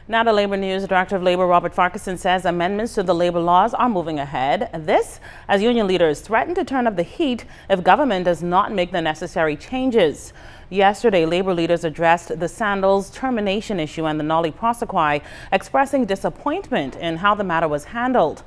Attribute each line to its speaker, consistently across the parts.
Speaker 1: Now to Labor News, Director of Labor Robert Farquharson says amendments to the labor laws are moving ahead. This as union leaders threaten to turn up the heat if government does not make the necessary changes. Yesterday, labor leaders addressed the Sandals termination issue and the Nolly Prosequi, expressing disappointment in how the matter was handled.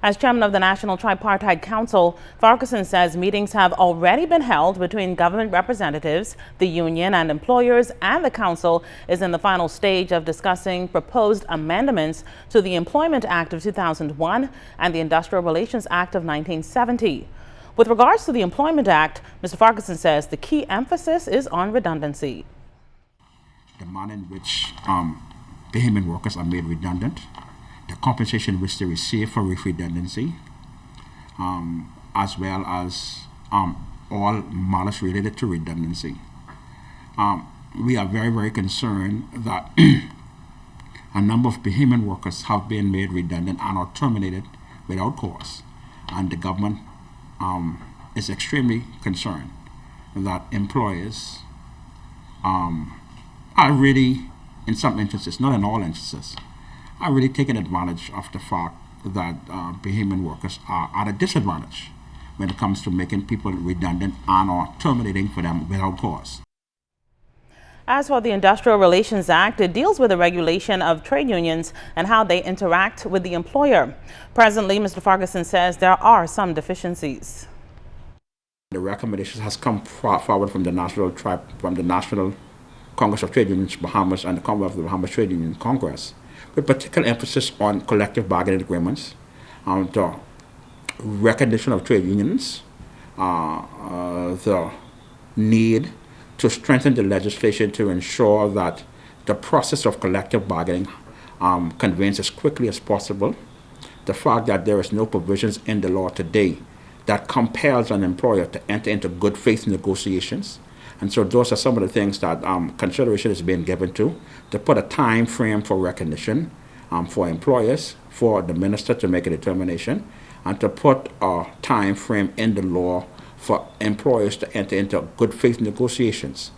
Speaker 1: As chairman of the National Tripartite Council, Farquharson says meetings have already been held between government representatives, the union and employers, and the council is in the final stage of discussing proposed amendments to the Employment Act of 2001 and the Industrial Relations Act of 1970. With regards to the Employment Act, Mr. Farquharson says the key emphasis is on redundancy.
Speaker 2: The manner in which payment workers are made redundant, the compensation which they receive for redundancy, as well as all matters related to redundancy. We are very, very concerned that a number of payment workers have been made redundant and are terminated without cause. And the government is extremely concerned that employers are really, in some instances, not in all instances, are really taking advantage of the fact that payment workers are at a disadvantage when it comes to making people redundant and or terminating for them without cause.
Speaker 1: As for the Industrial Relations Act, it deals with the regulation of trade unions and how they interact with the employer. Presently, Mr. Farquharson says there are some deficiencies.
Speaker 2: The recommendations has come forward from the National Congress of Trade Unions Bahamas and the Commonwealth of the Bahamas Trade Union Congress, with particular emphasis on collective bargaining agreements, the recognition of trade unions, the need to strengthen the legislation to ensure that the process of collective bargaining convenes as quickly as possible, the fact that there is no provisions in the law today that compels an employer to enter into good faith negotiations. And so those are some of the things that consideration is being given to put a time frame for recognition for employers, for the minister to make a determination, and to put a time frame in the law for employers to enter into good faith negotiations.